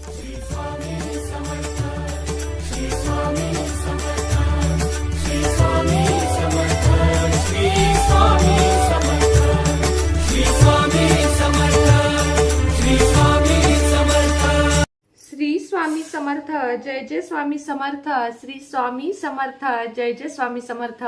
श्री स्वामी समर्थ, श्री स्वामी समर्थ, श्री स्वामी समर्थ, श्री स्वामी समर्थ, श्री स्वामी समर्थ, श्री स्वामी समर्थ, श्री स्वामी समर्थ, जय जय स्वामी समर्थ, श्री स्वामी समर्थ, जय जय स्वामी समर्थ।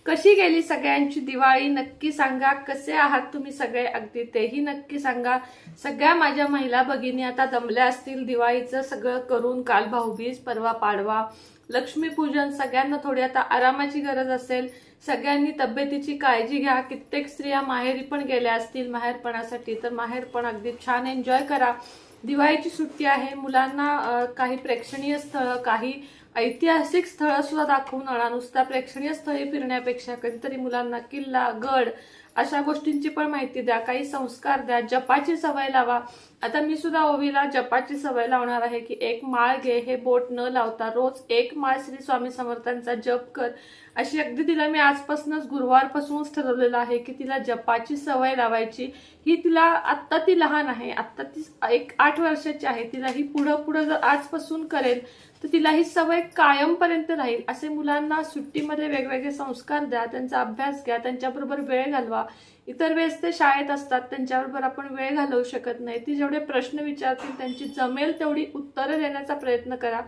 कशी गेली सगळ्यांची दिवाळी नक्की सांगा। कसे आहात तुम्ही सगळे, अगदी तेही नक्की सांगा। सगळ्या माझ्या महिला भगिनी आता जमल्या असतील दिवाळीचं सगळं करून। काल भाऊबीज, परवा पाडवा, लक्ष्मीपूजन, सगळ्यांना थोडी आता आरामाची गरज असेल। सगळ्यांनी तब्येतीची काळजी घ्या। कित्येक स्त्रिया माहेरी पण गेल्या असतील माहेरपणासाठी, तर माहेरपण अगदी छान एन्जॉय करा। दिवाळीची सुट्टी आहे, मुलांना काही प्रेक्षणीय स्थळ, काही ऐतिहासिक स्थळ सुद्धा दाखवून आणा। नुसता प्रेक्षणीय स्थळी फिरण्यापेक्षा कधीतरी मुलांना किल्ला, गड अशा गोष्टींची पण माहिती द्या। काही संस्कार द्या, जपाची सवय लावा। आता मी सुद्धा ओवीला जपाची सवय लावणार आहे की एक माळ घे, हे बोट न लावता रोज एक माळ श्री स्वामी समर्थांचा जप कर, अशी अगदी तिला मी आजपासूनच गुरुवारपासूनच ठरवलेलं आहे की तिला जपाची सवय लावायची। ही तिला आत्ता ती लहान आहे, आत्ता ती 8 वर्षाची आहे, तिला ही पुढं जर आजपासून करेल तर तिला ही सवय कायमपर्यंत राहील। असे मुलांना सुट्टीमध्ये वेगवेगळे संस्कार द्या, त्यांचा अभ्यास घ्या, त्यांच्याबरोबर वेळ घालवा। इतर वेळेस ते शाळेत असतात, त्यांच्याबरोबर आपण वेळ घालवू शकत नाही। ती जेवढे प्रश्न विचारतील त्यांची जमेल तेवढी उत्तरं देण्याचा प्रयत्न करा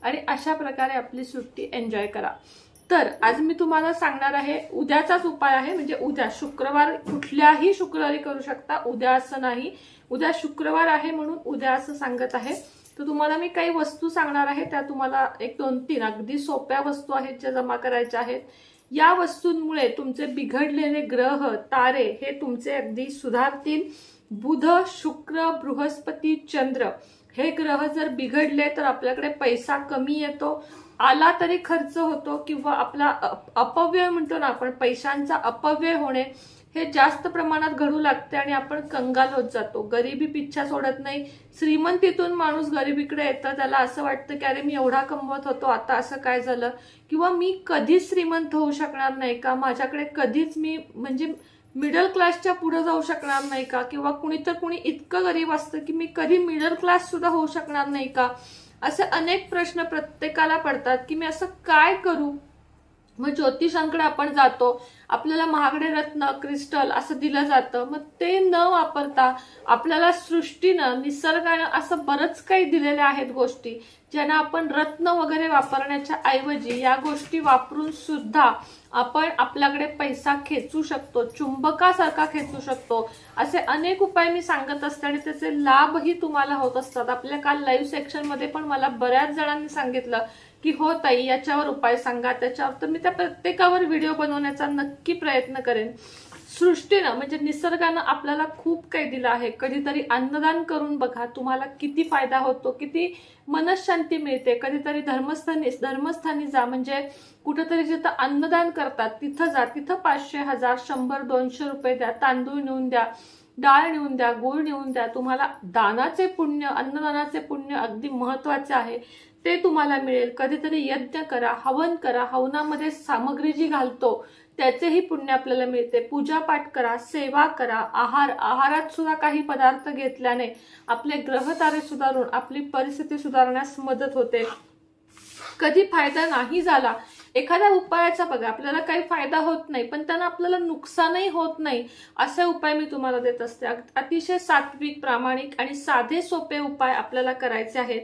आणि अशा प्रकारे आपली सुट्टी एन्जॉय करा। तर आज मी तुम्हाला सांगणार आहे, उद्याचाच उपाय आहे, म्हणजे उद्या शुक्रवार, कुठल्याही शुक्रवारी करू शकता, उद्या असं नाही। उद्या शुक्रवार आहे म्हणून उद्या असं सांगत आहे। तर तुम्हाला मी काही वस्तू सांगणार आहे, त्या तुम्हाला 1, 2, 3 अगदी सोप्या वस्तू आहेत ज्या जमा करायच्या आहेत। या वस्तूंमुळे तुमचे बिघडलेले ग्रह, तारे हे तुमचे अगदी सुधारतील। बुध, शुक्र, बृहस्पती, चंद्र हे ग्रह जर बिघडले तर आपल्याकडे पैसा कमी येतो, आला तरी खर्च होतो, किंवा आपला अपव्यय म्हणतो ना आपण, पैशांचा अपव्यय होणे हे जास्त प्रमाणात घडू लागते आणि आपण कंगाल होत जातो। गरिबी पिच्छा सोडत नाही। श्रीमंतीतून माणूस गरिबीकडे येतं, त्याला असं वाटतं की अरे मी एवढा कमवत होतो, आता असं काय झालं, किंवा मी कधीच श्रीमंत होऊ शकणार नाही का, माझ्याकडे कधीच मी म्हणजे मिडल क्लासच्या पुढे जाऊ शकणार नाही का, किंवा कुणी इतकं गरीब असतं की मी कधी मिडल क्लास सुद्धा होऊ शकणार नाही का, असे अनेक प्रश्न प्रत्येकाला पडतात की मी असं काय करू। मग ज्योतिषांकडे आपण जातो, आपल्याला महागडे रत्न, क्रिस्टल असं दिलं जातं, मग ते न वापरता आपल्याला सृष्टीनं, निसर्गानं असं बरंच काही दिलेल्या आहेत गोष्टी, ज्यांना आपण रत्न वगैरे वापरण्याच्या ऐवजी या गोष्टी वापरून सुद्धा आपण आपल्याकडे पैसा खेचू शकतो, चुंबकासारखा खेचू शकतो। असे अनेक उपाय मी सांगत असते आणि त्याचे लाभही तुम्हाला होत असतात। आपल्या काल लाईव्ह सेक्शन मध्ये पण मला बऱ्याच जणांनी सांगितलं की हो ताई याच्यावर उपाय सांगा, त्याच्यावर, तर मी त्या प्रत्येकावर व्हिडिओ बनवण्याचा नक्की प्रयत्न करेन। सृष्टीनं म्हणजे निसर्गानं आपल्याला खूप काही दिलं आहे। कधीतरी अन्नदान करून बघा, तुम्हाला किती फायदा होतो, किती मनशांती मिळते। कधीतरी धर्मस्थानी जा, म्हणजे कुठेतरी जिथं अन्नदान करतात तिथं जा, तिथं 500, 1000, 100, 200 रुपये द्या, तांदूळ नेऊन द्या, डाळ नेऊन द्या, गूळ नेऊन द्या। तुम्हाला दानाचे पुण्य, अन्नदानाचे पुण्य अगदी महत्वाचे आहे, ते तुम्हाला मिळेल। कधीतरी यज्ञ करा, हवन करा, हवनामध्ये सामग्री जी घालतो त्याचेही पुण्य आपल्याला मिळते। पूजा पाठ करा, सेवा करा, आहारात सुद्धा काही पदार्थ घेतल्याने आपले ग्रहतारे सुधारून आपली परिस्थिती सुधारण्यास मदत होते। कधी फायदा नाही झाला एखाद्या उपायाचा बघा, आपल्याला काही फायदा होत नाही पण त्यांना आपल्याला नुकसानही होत नाही, असे उपाय मी तुम्हाला देत असते। अतिशय सात्विक, प्रामाणिक आणि साधे सोपे उपाय आपल्याला करायचे आहेत।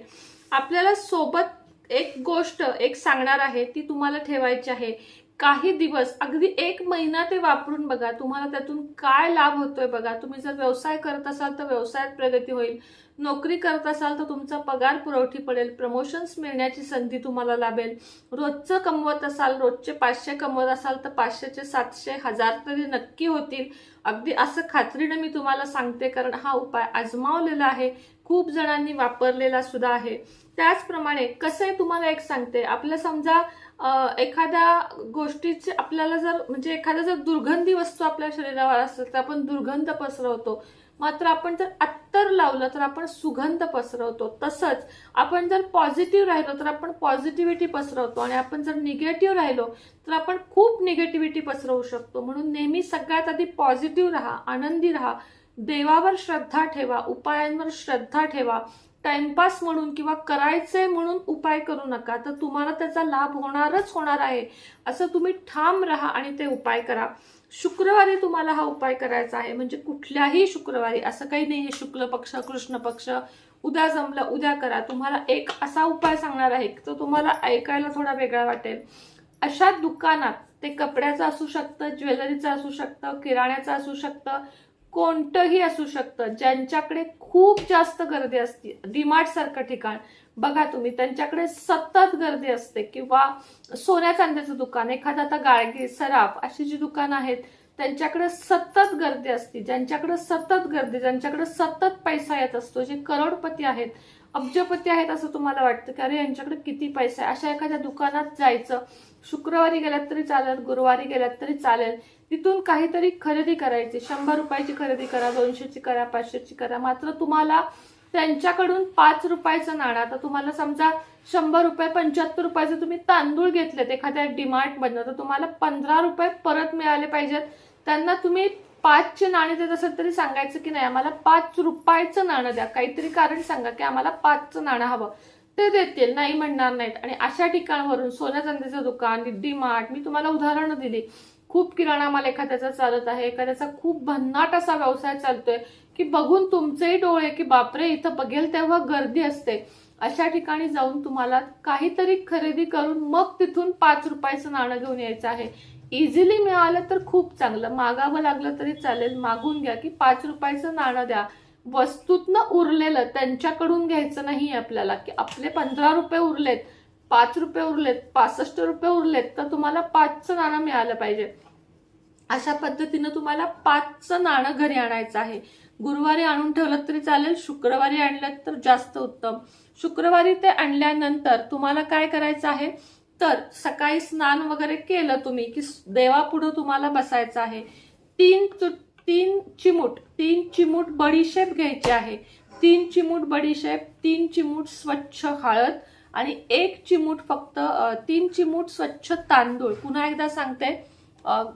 आपल्याला सोबत एक गोष्ट सांगणार आहे, ती तुम्हाला ठेवायची आहे। काही दिवस, अगदी 1 महिना ते वापरून बघा, तुम्हाला त्यातून काय लाभ होतोय बघा। तुम्ही जर व्यवसाय करत असाल तर व्यवसायात प्रगती होईल, नोकरी करत असाल तर तुमचा पगार पुरवठी पडेल, प्रमोशन्स मिळण्याची संधी तुम्हाला लाभेल। रोजचं कमवत असाल, रोजचे 500 कमवत असाल तर 500चे 700, 1000 तरी नक्की होतील। अगदी असं खात्रीने मी तुम्हाला सांगते, कारण हा उपाय आजमावलेला आहे, खूप जणांनी वापरलेला सुद्धा आहे। त्याचप्रमाणे कसं आहे तुम्हाला एक सांगते, आपल्या समजा एखाद्या गोष्टीची आपल्याला जर म्हणजे एखाद्या जर दुर्गंधी वस्तू आपल्या शरीरावर असेल तर आपण दुर्गंध पसरवतो, मात्र आपण जर अत्तर लावलं तर आपण सुगंध पसरवतो। तसंच आपण जर पॉझिटिव्ह राहिलो तर आपण पॉझिटिव्हिटी पसरवतो आणि आपण जर निगेटिव्ह राहिलो तर आपण खूप निगेटिव्हिटी पसरवू शकतो। म्हणून नेहमी सगळ्यात आधी पॉझिटिव्ह राहा, आनंदी राहा, देवावर श्रद्धा ठेवा, उपायांवर श्रद्धा ठेवा, टाइमपास म्हणून किंवा करायचंय म्हणून उपाय करू नका, तर तुम्हाला त्याचा लाभ होणार आहे असं तुम्ही ठाम राहा आणि ते उपाय करा. शुक्रवारी तुम्हाला हा उपाय करायचा आहे, म्हणजे कुठल्याही शुक्रवारी, असं काही नाहीये शुक्ल पक्ष कृष्ण पक्ष, उद्या जमलं उद्या करा. तुम्हाला एक असा उपाय सांगणार आहे तो तुम्हाला ऐकायला थोडा वेगळा वाटेल. अशा दुकानात, ते कपड्याचं असू शकतं, ज्वेलरीचं असू शकतं, किराण्याचं असू शकतं, कोणतंही असू शकतं, ज्यांच्याकडे खूप जास्त गर्दी असते, डीमार्ट सारखं ठिकाण बघा तुम्ही, त्यांच्याकडे सतत गर्दी असते, किंवा सोन्या चांदीचं दुकान, एखादा आता गाळगी सराफ अशी जी दुकानं आहेत त्यांच्याकडे सतत गर्दी असते, ज्यांच्याकडे सतत गर्दी, ज्यांच्याकडे सतत पैसा येत असतो, जे करोडपती आहेत, अब्जपती आहेत, असं तुम्हाला वाटतं की अरे यांच्याकडे किती पैसा आहे, अशा एखाद्या दुकानात जायचं. शुक्रवारी गेलात तरी चालेल, गुरुवारी गेलात तरी चालेल, तिथून काहीतरी खरेदी करायची. 100 रुपयाची खरेदी करा, 200ची करा, 500ची करा. मात्र तुम्हाला त्यांच्याकडून 5 रुपयाचं नाणं, आता तुम्हाला समजा 100 रुपये 75 रुपयाचे तुम्ही तांदूळ घेतलेत एखाद्या डीमार्ट मधनं, तर तुम्हाला 15 रुपये परत मिळाले पाहिजेत. त्यांना तुम्ही 5चे नाणे देत असेल तरी सांगायचं की नाही आम्हाला 5 रुपयाचं नाणं द्या, काहीतरी कारण सांगा की आम्हाला 5चं नाणं हवं, ते देतील, नाही म्हणणार नाहीत. आणि अशा ठिकाणावरून सोन्या चांदीचं दुकान, डीमार्ट, मी तुम्हाला उदाहरणं दिली. खूप किराणा माल एखाद्याचा चालत आहे, एखाद्याचा खूप भन्नाट असा व्यवसाय चालतोय की बघून तुमचेही डोळे की बापरे इथं बघेल तेव्हा गर्दी असते. अशा ठिकाणी जाऊन तुम्हाला काहीतरी खरेदी करून मग तिथून 5 रुपयाचं नाणं घेऊन यायचं आहे. इझिली मिळालं तर खूप चांगलं, मागावं लागलं तरी चालेल, मागून घ्या की 5 रुपयाचं नाणं द्या. वस्तूतनं उरलेलं त्यांच्याकडून घ्यायचं नाही आपल्याला, की आपले 15 रुपये उरलेत, 5 रुपये उरलेत, 65 रुपये उरलेत, तर तुम्हाला 5चं नाणं मिळालं पाहिजे. अशा पद्धतीनं तुम्हाला 5चं नाणं घरी आणायचं आहे. गुरुवारी आणून ठेवलं तरी चालेल, शुक्रवारी आणलं तर जास्त उत्तम. शुक्रवारी ते आणल्यानंतर तुम्हाला काय करायचं आहे, तर सकाळी स्नान वगैरे केलं तुम्ही की देवापुढं तुम्हाला बसायचं आहे. 3 चिमूट बडीशेप घ्यायची आहे. 3 चिमूट बडीशेप, 3 चिमूट स्वच्छ हळद आणि 1 चिमूट फक्त 3 चिमूट स्वच्छ तांदूळ. पुन्हा एकदा सांगते,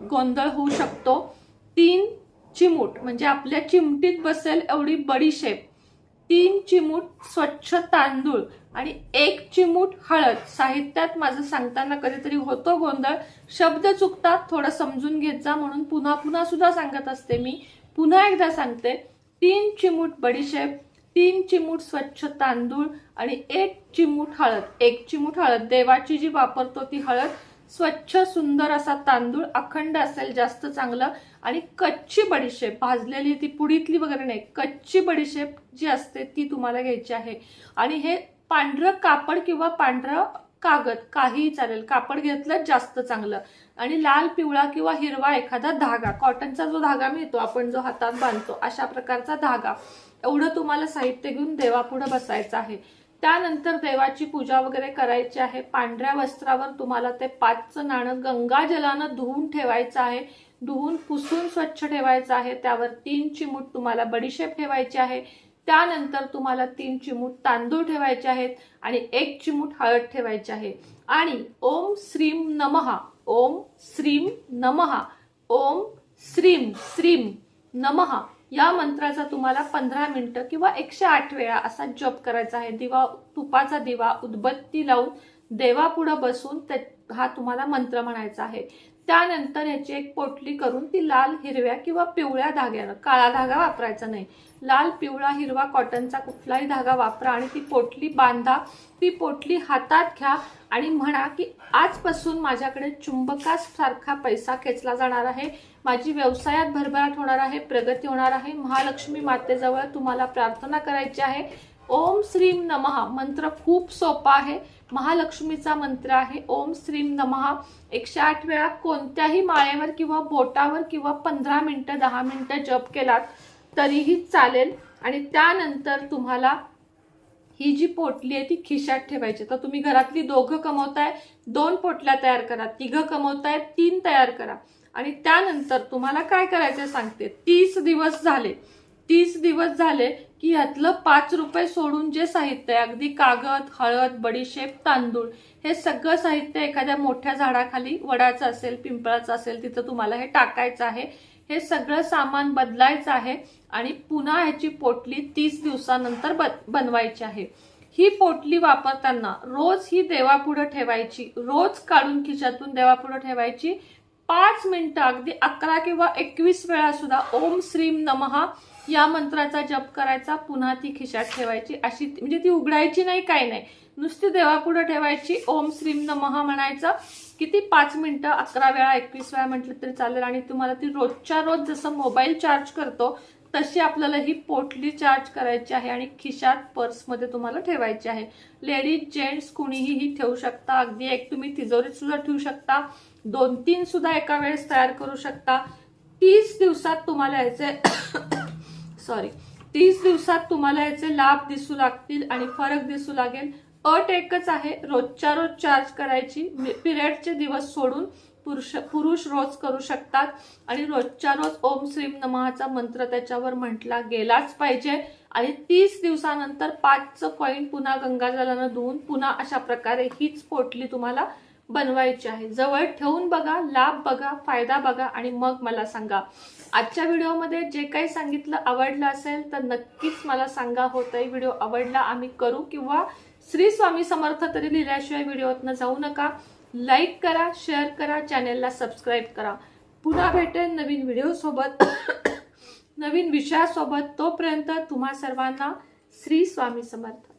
गोंधळ होऊ शकतो. 3 चिमूट म्हणजे आपल्या चिमटीत बसेल एवढी बडीशेप, 3 चिमूट स्वच्छ तांदूळ आणि 1 चिमूट हळद. साहित्यात माझं सांगताना कधीतरी होतो गोंधळ, शब्द चुकतात, थोडं समजून घेत जा, म्हणून पुन्हा पुन्हा सुद्धा सांगत असते मी. पुन्हा एकदा सांगते, 3 चिमूट बडीशेप, 3 चिमूट स्वच्छ तांदूळ आणि 1 चिमूट हळद. 1 चिमूट हळद, देवाची जी वापरतो ती हळद, स्वच्छ सुंदर असा तांदूळ, अखंड असेल जास्त चांगलं, आणि कच्ची बडीशेप, भाजलेली ती पुडीतली वगैरे नाही, कच्ची बडीशेप जी असते ती तुम्हाला घ्यायची आहे. आणि हे पांढरं कापड किंवा पांढरं कागद काहीही चालेल, कापड घेतलं जास्त चांगलं. आणि लाल, पिवळा किंवा हिरवा एखादा धागा, कॉटनचा जो धागा मिळतो आपण जो हातात बांधतो अशा प्रकारचा धागा, एवढं तुम्हाला साहित्य घेऊन देवापुढे बसायचं आहे. त्यानंतर देवाची पूजा वगैरे करायची आहे. पांढऱ्या वस्त्रावर तुम्हाला ते 5चं नाणं गंगाजलानं धुवून ठेवायचं आहे, धुवून पुसून स्वच्छ ठेवायचं आहे. त्यावर 3 चिमूट तुम्हाला बडीशेप ठेवायची आहे. त्यानंतर तुम्हाला 3 चिमूट तांदूळ ठेवायचे आहेत आणि 1 चिमूट हळद ठेवायची आहे. आणि ओम श्रीम नमः, ओम श्रीम नमः, ओम श्रीम श्रीम नमः या मंत्राचा तुम्हाला 15 मिनिटं किंवा 108 वेळा असा जप करायचा आहे. तुपाचा दिवा उदबत्ती लावून देवापुढे बसून हा तुम्हाला मंत्र म्हणायचा आहे. त्यानंतर ह्याची एक पोटली करून ती लाल, हिरव्या किंवा पिवळ्या धाग्यानं, काळा धागा वापरायचा नाही, लाल, पिवळा, हिरवा कॉटनचा कुठलाही धागा वापरा आणि ती पोटली बांधा. ती पोटली हातात घ्या आणि म्हणा की आजपासून माझ्याकडे चुंबकासारखा पैसा खेचला जाणार आहे, माझी व्यवसायात भरभराट होणार आहे, प्रगती होणार आहे. महालक्ष्मी मातेजवळ तुम्हाला प्रार्थना करायची आहे. ओम श्रीम नमः मंत्र खूप सोपा आहे, महालक्ष्मीचा मंत्र आहे. ओम श्रीम नमः 108 वेळा कोणत्याही माळेवर किंवा बोटावर किंवा 15 मिनिटं 10 मिनिटं जप केलात तरीही चालेल. आणि त्यानंतर तुम्हाला ही जी पोटली आहे ती खिशात ठेवायची. तर तुम्ही घरातली 2 कमवताय, 2 पोटल्या तयार करा, 3 कमवताय 3 तयार करा. आणि त्यानंतर तुम्हाला काय करायचं सांगते, 30 दिवस झाले की यातलं 5 रुपये सोडून जे साहित्य आहे, अगदी कागद, हळद, बडीशेप, तांदूळ, हे सगळं साहित्य एखाद्या मोठ्या झाडाखाली, वडाचं असेल, पिंपळाचं असेल, तिथं तुम्हाला हे टाकायचं आहे. हे सगळं सामान बदलायचं आहे आणि पुन्हा ह्याची पोटली 30 दिवसानंतर बनवायची आहे. ही पोटली वापरताना रोज ही देवापुढे ठेवायची, रोज काढून खिशातून देवापुढे ठेवायची. 5 मिनिटं अगदी 11 किंवा 21 वेळा सुद्धा ओम श्रीम नमः या मंत्राचा जप करायचा, पुन्हा ती खिशात ठेवायची. अशी म्हणजे ती उघडायची नाही, काही नाही, नुसती देवापुढे ठेवायची, ओम श्रीम नमः म्हणायचं. किती 5 मिनिटं 11 वेळा 21 वेळा म्हटलं तरी चालेल. आणि तुम्हाला ती रोजच्या रोज जसं मोबाईल चार्ज करतो तशी आपल्याला ही पोटली चार्ज करायची आहे आणि खिशात पर्समध्ये तुम्हाला ठेवायची आहे. लेडीज जेंट्स कुणीही ही ठेवू शकता. अगदी एक तुम्ही तिजोरीत सुद्धा ठेवू शकता, 2-3 सुद्धा एका वेळेस तयार करू शकता. 30 दिवसात तुम्हाला याचे 30 दिवसात तुम्हाला याचे लाभ दिसू लागतील आणि फरक दिसू लागेल. अट एकच आहे, रोजच्या रोज चार्ज करायची. पिरियडचे दिवस सोडून पुरुष रोज करू शकतात आणि रोजच्या रोज ओम श्रीम नमःचा मंत्र त्याच्यावर म्हटला गेलाच पाहिजे. आणि 30 दिवसानंतर 5चं कॉईन पुन्हा गंगाजलानं धुवून पुन्हा अशा प्रकारे हीच पोटली तुम्हाला बनवायची आहे. जवळ ठेवून बघा, लाभ बघा, फायदा बघा आणि मग मला सांगा. आजच्या व्हिडिओमध्ये जे काही सांगितलं आवडलं असेल तर नक्कीच मला सांगा. होतंय व्हिडिओ आवडला आम्ही करू, किंवा श्री स्वामी समर्थ तरी लिहिल्याशिवाय व्हिडिओतनं जाऊ नका. लाईक करा, शेअर करा, चॅनेलला सबस्क्राईब करा. पुन्हा भेटेन नवीन व्हिडिओ सोबत नवीन विषयासोबत. तोपर्यंत तुम्हा सर्वांना श्री स्वामी समर्थ.